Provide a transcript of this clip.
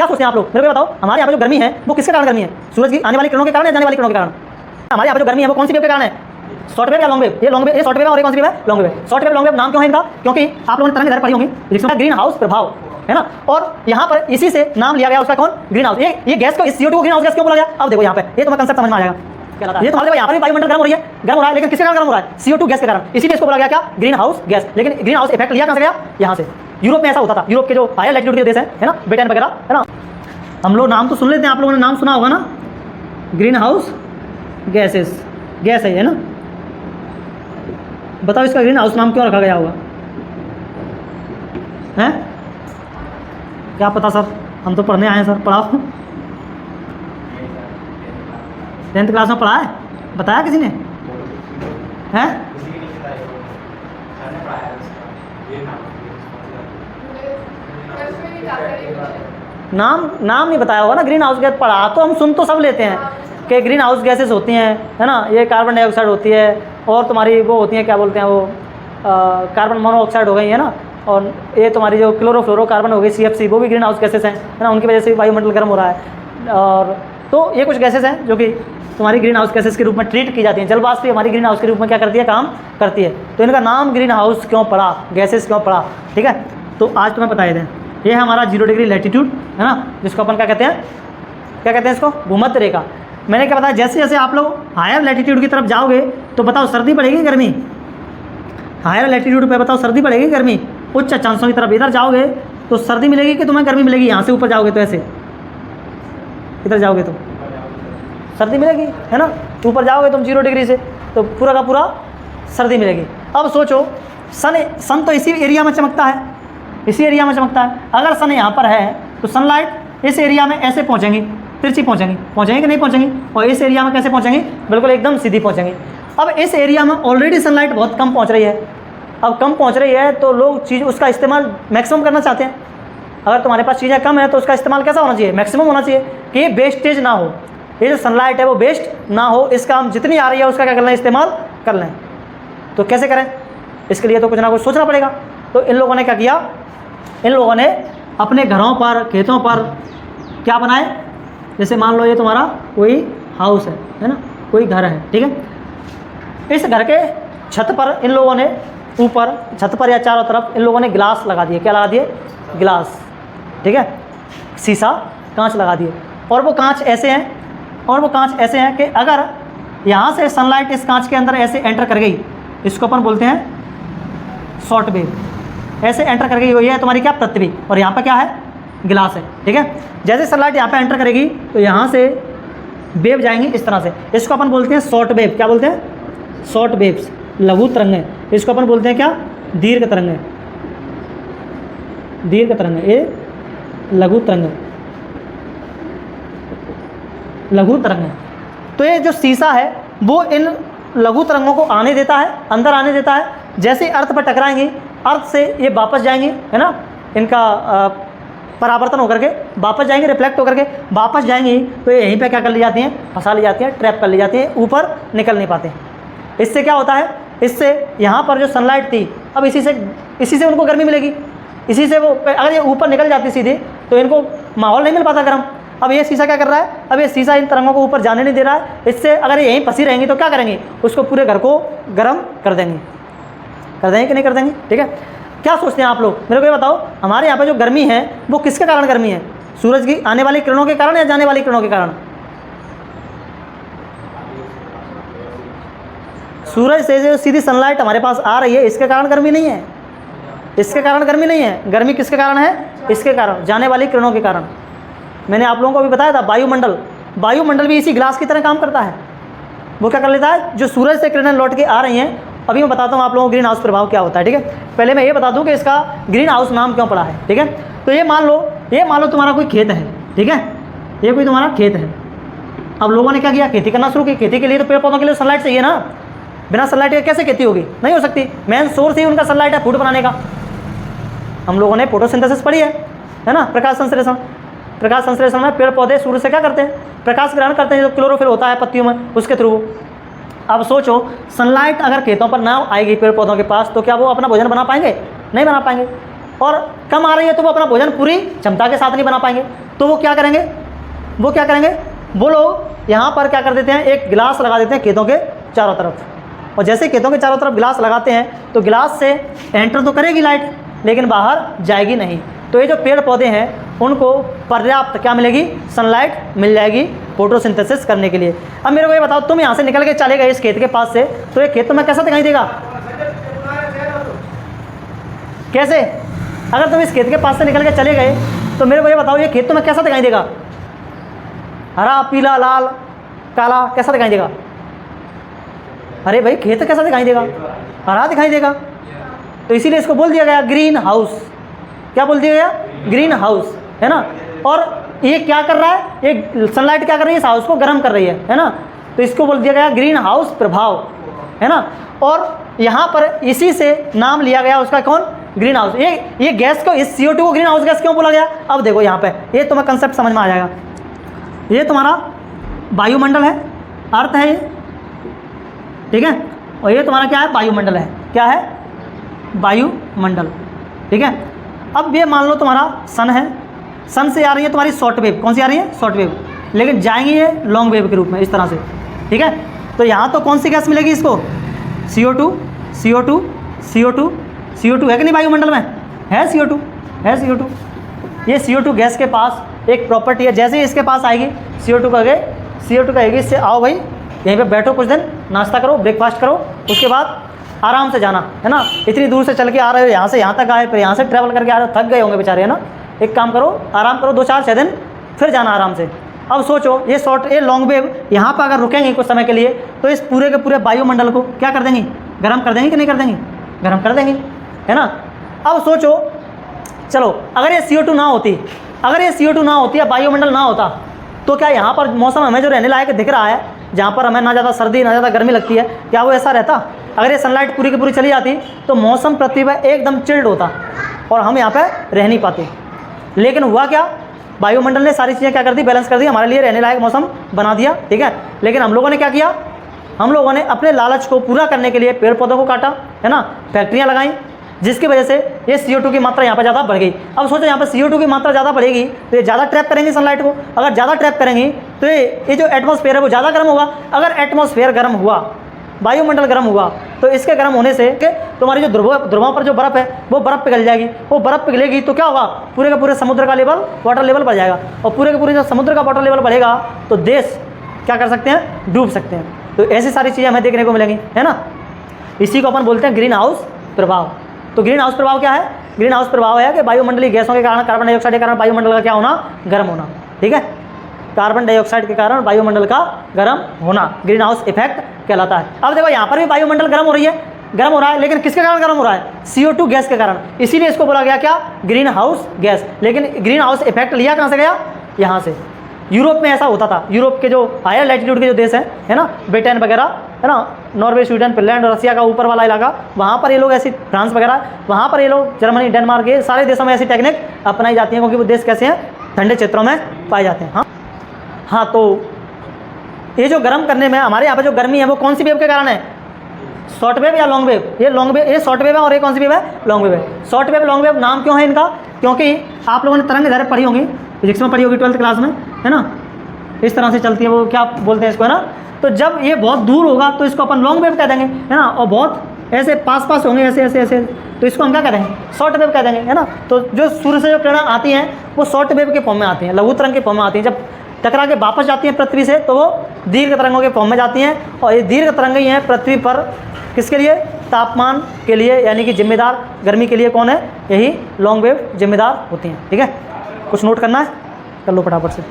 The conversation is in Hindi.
क्या सोचते हैं आप लोग, मेरे को बताओ, हमारे यहाँ पे जो गर्मी है वो किसके कारण गर्मी है? सूरज की आने वाली किरणों के कारण या जाने वाली किरणों के कारण? हमारे यहाँ पे जो गर्मी है वो कौन सी वेव के कारण है? शॉर्ट वेव या लॉन्ग वेव? ये लॉन्ग वेव, ये शॉर्ट वेव है और ये कौन सी वेव है? Long wave. Short wave long wave नाम क्यों है इनका? क्योंकि आप लोगों ने तरंग दैर्घ्य पढ़ी होंगी, जिसमें ग्रीन हाउस प्रभाव है ना, और यहाँ पर इसी से नाम लिया गया उसका, कौन? Green house. ये गैस को, इस CO2 को ग्रीन हाउस गैस क्यों बोला गया? अब देखो यहाँ पे ये तुम्हें कंसेप्ट समझ में आ जाएगा। ये तुम्हारे यहाँ पर भी वायुमंडल गर्म हो रही है, गर्म हो रहा है, लेकिन किसके कारण गर्म हो रहा है? CO2 गैस के कारण। इसीलिए इसको बोला गया क्या? Green house gas. लेकिन ग्रीन हाउस इफेक्ट लिया कहाँ से गया? यहाँ से। यूरोप में ऐसा होता था, यूरोप के जो हायर लैटिट्यूड के देश है ना, ब्रिटेन वगैरह है ना, हम लोग नाम तो सुन लेते हैं, आप लोगों ने नाम सुना होगा ना, ग्रीन हाउस गैसेस, गैस है ना। बताओ इसका ग्रीन हाउस नाम क्यों रखा गया होगा? हैं? क्या पता सर, हम तो पढ़ने आए हैं सर। पढ़ाओ। 10th क्लास में पढ़ा है? बताया किसी ने? हैं? नाम नहीं बताया होगा ना। ग्रीन हाउस गैस पढ़ा तो हम सुन तो सब लेते हैं कि ग्रीन हाउस गैसेस होती हैं, है ना, ये कार्बन डाइऑक्साइड होती है, और तुम्हारी वो होती है, क्या बोलते हैं वो, कार्बन मोनोऑक्साइड हो गई है ना, और ये तुम्हारी जो क्लोरोफ्लोरोकार्बन हो गई CFC, वो भी ग्रीन हाउस गैसेस हैं, है ना, उनकी वजह से वायुमंडल गर्म हो रहा है। और तो ये कुछ गैसेस हैं जो कि तुम्हारी ग्रीन हाउस गैसेस के रूप में ट्रीट की जाती हैं। जलवाष्प भी हमारी ग्रीन हाउस के रूप में क्या करती है? काम करती है। तो इनका नाम ग्रीन हाउस क्यों पड़ा, गैसेस क्यों पड़ा? ठीक है, तो आज तुम्हें बता दें, ये है हमारा 0 डिग्री लैटिट्यूड, है ना, जिसको अपन क्या कहते हैं? क्या कहते हैं इसको? भूमध्य रेखा। मैंने क्या बताया, जैसे जैसे आप लोग हायर लैटिट्यूड की तरफ जाओगे तो बताओ सर्दी बढ़ेगी गर्मी? हायर लैटिट्यूड पे बताओ सर्दी बढ़ेगी गर्मी? उच्च अक्षांशों की तरफ इधर जाओगे तो सर्दी मिलेगी कि तुम्हें गर्मी मिलेगी? यहाँ से ऊपर जाओगे तो ऐसे, इधर जाओगे तो सर्दी मिलेगी, है ना। ऊपर जाओगे तुम 0 डिग्री से तो पूरा का पूरा सर्दी मिलेगी। अब सोचो, सन तो इसी एरिया में चमकता है, इसी एरिया में चमकता है। अगर सन यहाँ पर है तो सनलाइट इस एरिया में ऐसे पहुँचेंगी, तिरछी पहुँचेंगी कि नहीं पहुँचेंगी? और इस एरिया में कैसे पहुँचेंगी? बिल्कुल एकदम सीधी पहुँचेंगी। अब इस एरिया में ऑलरेडी सनलाइट बहुत कम पहुँच रही है। अब कम पहुँच रही है तो लोग चीज़ उसका इस्तेमाल मैक्सिमम करना चाहते हैं। अगर तुम्हारे पास चीज़ें कम है तो उसका इस्तेमाल कैसा होना चाहिए? मैक्सिमम होना चाहिए, कि वेस्टेज ना हो, ये जो सनलाइट है वो वेस्ट ना हो, इसका हम जितनी आ रही है उसका क्या कर लें? इस्तेमाल कर लें। तो कैसे करें? इसके लिए तो कुछ ना कुछ सोचना पड़ेगा। तो इन लोगों ने क्या किया? इन लोगों ने अपने घरों पर, खेतों पर क्या बनाए? जैसे मान लो ये तुम्हारा कोई हाउस है ना, कोई घर है, ठीक है। इस घर के छत पर इन लोगों ने, ऊपर छत पर या चारों तरफ इन लोगों ने गिलास लगा दिए। क्या लगा दिए? गिलास, ठीक है, शीशा, कांच लगा दिए। और वो कांच ऐसे हैं कि अगर यहाँ से सनलाइट इस कांच के अंदर ऐसे एंटर कर गई, इसको अपन बोलते हैं शॉर्ट वेव। ऐसे एंटर कर गई, ये है तुम्हारी क्या? पृथ्वी, और यहाँ पर क्या है? गिलास है, ठीक है। जैसे सनलाइट यहाँ पे एंटर करेगी तो यहाँ से वेव जाएंगी इस तरह से, इसको अपन बोलते हैं शॉर्ट वेव। क्या बोलते हैं? शॉर्ट वेव्स, लघु तरंगें। इसको अपन बोलते हैं क्या? दीर्घ तरंगें। दीर्घ तरंगें, ये लघु तरंगें, लघु तरंगें। तो ये जो शीशा है वो इन लघु तरंगों को आने देता है, अंदर आने देता है। जैसे अर्थ पर टकराएंगी, अर्थ से ये वापस जाएंगी, है ना, इनका परावर्तन होकर के वापस जाएंगे, रिफ्लेक्ट होकर के वापस जाएंगी, तो ये यहीं पे क्या कर ली जाती हैं? फंसा ली जाती हैं, ट्रैप कर ली जाती हैं, ऊपर निकल नहीं पाते। इससे क्या होता है? इससे यहाँ पर जो सनलाइट थी, अब इसी से उनको गर्मी मिलेगी। इसी से वो, अगर ये ऊपर निकल जाती सीधे तो इनको माहौल नहीं मिल पाता गर्म। अब ये शीशा क्या कर रहा है? अब ये शीशा इन तरंगों को ऊपर जाने नहीं दे रहा है। इससे अगर ये यहीं फंसी रहेंगी तो क्या करेंगे? उसको पूरे घर को गर्म कर देंगे कि नहीं कर देंगे? ठीक है। क्या सोचते हैं आप लोग, मेरे को ये बताओ, हमारे यहाँ पे जो गर्मी है वो किसके कारण गर्मी है? सूरज की आने वाली किरणों के कारण या जाने वाली किरणों के कारण? सूरज से जो सीधी सनलाइट हमारे पास आ रही है, इसके कारण गर्मी नहीं है। इसके कारण गर्मी नहीं है। गर्मी किसके कारण है? इसके कारण, जाने वाली किरणों के कारण। मैंने आप लोगों को अभी बताया था, वायुमंडल भी इसी ग्लास की तरह काम करता है। वो क्या कर लेता है? जो सूरज से किरणें लौट के आ रही हैं, अभी मैं बताता हूँ आप लोगों को ग्रीन हाउस प्रभाव क्या होता है, ठीक है। पहले मैं ये बता दूँ कि इसका ग्रीन हाउस नाम क्यों पड़ा है, ठीक है। तो ये मान लो तुम्हारा कोई खेत है, ठीक है, ये कोई तुम्हारा खेत है। अब लोगों ने क्या किया? खेती करना शुरू की। खेती के लिए तो पेड़ पौधों के लिए सनलाइट चाहिए ना, बिना सनलाइट के कैसे खेती होगी? नहीं हो सकती। मेन सोर्स ही उनका सनलाइट है फूड बनाने का। हम लोगों ने फोटोसिंथेसिस पढ़ी है ना, प्रकाश संश्लेषण। प्रकाश संश्लेषण में पेड़ पौधे सूर्य से क्या करते हैं? प्रकाश ग्रहण करते हैं, जो क्लोरोफिल होता है पत्तियों में, उसके थ्रू। अब सोचो, सनलाइट अगर खेतों पर ना आएगी पेड़ पौधों के पास, तो क्या वो अपना भोजन बना पाएंगे? नहीं बना पाएंगे। और कम आ रही है तो वो अपना भोजन पूरी क्षमता के साथ नहीं बना पाएंगे, तो वो क्या करेंगे, वो लोग यहाँ पर क्या कर देते हैं, एक गिलास लगा देते हैं खेतों के चारों तरफ, और जैसे खेतों के चारों तरफ गिलास लगाते हैं तो गिलास से एंटर तो करेगी लाइट, लेकिन बाहर जाएगी नहीं। तो ये जो पेड़ पौधे हैं उनको पर्याप्त क्या मिलेगी, सनलाइट मिल जाएगी फोटोसिंथेसिस करने के लिए। अब मेरे को ये बताओ, तुम यहाँ से निकल के चले गए इस खेत के पास से, तो ये खेत तुम्हें कैसा दिखाई देगा, कैसे? अगर तुम इस खेत के पास से निकल के चले गए तो मेरे को ये बताओ, ये खेत तुम्हें कैसा दिखाई देगा, हरा, पीला, लाल, काला, कैसा दिखाई देगा? अरे भाई खेत कैसा दिखाई देगा, हरा दिखाई देगा। तो इसीलिए इसको बोल दिया गया ग्रीन हाउस। क्या बोल दिया गया, ग्रीन हाउस, है ना। और ये क्या कर रहा है, ये सनलाइट क्या कर रही है, इस हाउस को गर्म कर रही है ना। तो इसको बोल दिया गया ग्रीन हाउस प्रभाव, है ना। और यहाँ पर इसी से नाम लिया गया उसका, कौन, ग्रीन हाउस। ये गैस को, इस CO2 को ग्रीन हाउस गैस क्यों बोला गया? अब देखो यहाँ पे ये तुम्हें कंसेप्ट समझ में आ जाएगा। ये तुम्हारा वायुमंडल है, अर्थ है ये, ठीक है, और ये तुम्हारा क्या है, वायुमंडल है। क्या है, वायुमंडल, ठीक है। अब ये मान लो तुम्हारा सन है, सन से आ रही है तुम्हारी शॉर्ट वेव, कौन सी आ रही है, शॉर्ट वेव, लेकिन जाएंगी ये लॉन्ग वेव के रूप में इस तरह से, ठीक है। तो यहाँ तो कौन सी गैस मिलेगी इसको, CO2 CO2 CO2 CO2 है कि नहीं, वायुमंडल में है CO2, है CO2। ये CO2 गैस के पास एक प्रॉपर्टी है, जैसे ही इसके पास आएगी CO2 कहेगी इससे आओ भाई यहीं पे बैठो, कुछ दिन नाश्ता करो, ब्रेकफास्ट करो, उसके बाद आराम से जाना, है ना। इतनी दूर से चल के आ रहे हो, यहाँ से यहाँ तक आए, फिर यहाँ से ट्रैवल करके आ रहे हो, थक गए होंगे बेचारे, है ना। एक काम करो, आराम करो 2-4-6 दिन, फिर जाना आराम से। अब सोचो ये लॉन्ग वेव यहाँ पर अगर रुकेंगे कुछ समय के लिए, तो इस पूरे के पूरे वायुमंडल को क्या कर देंगी, गर्म कर देंगी कि नहीं कर देंगी, गर्म कर देंगी, है ना। अब सोचो, चलो अगर ये CO2 ना होती, या वायुमंडल ना होता, तो क्या यहाँ पर मौसम हमें जो रहने लायक दिख रहा है, जहाँ पर हमें ना ज़्यादा सर्दी ना ज़्यादा गर्मी लगती है, क्या वो ऐसा रहता? अगर ये सनलाइट पूरी की पूरी चली जाती तो मौसम पृथ्वी पर एकदम चिल्ड होता और हम यहाँ पर रह नहीं पाते। लेकिन हुआ क्या, वायुमंडल ने सारी चीज़ें क्या कर दी, बैलेंस कर दी, हमारे लिए रहने लायक मौसम बना दिया, ठीक है। लेकिन हम लोगों ने क्या किया, हम लोगों ने अपने लालच को पूरा करने के लिए पेड़ पौधों को काटा, है ना, फैक्ट्रियाँ लगाई, जिसकी वजह से ये CO2 की मात्रा यहाँ पर ज़्यादा बढ़ गई। अब सोचो यहाँ पर CO2 की मात्रा ज़्यादा बढ़ेगी तो ये ज़्यादा ट्रैप करेंगे सनलाइट को, अगर ज़्यादा ट्रैप करेंगी तो ये जो एटमॉस्फेयर है वो ज़्यादा गर्म होगा। अगर एटमॉस्फेयर गर्म हुआ, वायुमंडल गर्म हुआ, तो इसके गर्म होने से तुम्हारी जो ध्रुवों पर जो बर्फ़ है वो बर्फ़ पिघल जाएगी। वो बर्फ़ पिघलेगी तो क्या होगा, पूरे का पूरे समुद्र का लेवल, वाटर लेवल बढ़ जाएगा, और पूरे के पूरे जब समुद्र का वाटर लेवल बढ़ेगा तो देश क्या कर सकते हैं, डूब सकते हैं। तो ऐसी सारी चीज़ें हमें देखने को मिलेंगी, है ना। इसी को अपन बोलते हैं ग्रीन हाउस प्रभाव। तो ग्रीन हाउस प्रभाव क्या है, ग्रीन हाउस प्रभाव है कि वायुमंडलीय गैसों के कारण, कार्बन डाइऑक्साइड के कारण वायुमंडल का क्या होना, गर्म होना, ठीक है। कार्बन डाइऑक्साइड के कारण वायुमंडल का गर्म होना ग्रीन हाउस इफेक्ट कहलाता है। अब देखो यहाँ पर भी वायुमंडल गर्म हो रहा है, लेकिन किसके कारण गर्म हो रहा है, CO2 गैस के कारण। इसीलिए इसको बोला गया क्या, ग्रीन हाउस गैस। लेकिन ग्रीन हाउस इफेक्ट लिया कहाँ से गया, यहाँ से। यूरोप में ऐसा होता था, यूरोप के जो हायर लैटिट्यूड के जो देश हैं, है ना, ब्रिटेन वगैरह, है ना, नॉर्वे, स्वीडन, फिनलैंड और रसिया का ऊपर वाला इलाका, वहाँ पर ये लोग ऐसी, फ्रांस वगैरह, वहाँ पर ये लोग, जर्मनी, डेनमार्क, ये सारे देशों में ऐसी टेक्निक अपनाई जाती है, क्योंकि वो देश कैसे हैं, ठंडे क्षेत्रों में पाए जाते हैं। हाँ, तो ये जो गर्म करने में हमारे यहाँ पर जो गर्मी है वो कौन सी वेव के कारण है, शॉर्ट वेव या लॉन्ग वेव? ये लॉन्ग वेव, ये शॉर्ट वेव है, और ये कौन सी वेव है, लॉन्ग वेव है। शॉर्ट वेव, लॉन्ग वेव नाम क्यों है इनका, क्योंकि आप लोगों ने तरंग दैर्घ्य पढ़ी होंगी, फिजिक्स में पढ़ी होगी 12th क्लास में, है ना। इस तरह से चलती है, वो क्या बोलते हैं इसको, है ना। तो जब ये बहुत दूर होगा तो इसको अपन लॉन्ग वेव कह देंगे, है ना, और बहुत ऐसे पास होंगे, ऐसे, तो इसको हम क्या कह देंगे, शॉर्ट वेव कह देंगे, है ना। तो जो सूर्य से जो किरणें आती हैं वो शॉर्ट वेव के फॉर्म में आती हैं, लघु तरंग के फॉर्म में आती हैं। जब टकरा के वापस जाती हैं पृथ्वी से तो वो दीर्घ तरंगों के फॉर्म में जाती हैं, और ये दीर्घ तरंगें ही हैं पृथ्वी पर किसके लिए, तापमान के लिए, यानी कि जिम्मेदार गर्मी के लिए कौन है, यही लॉन्ग वेव जिम्मेदार होती हैं, ठीक है। कुछ नोट करना है, कर लो फटाफट से।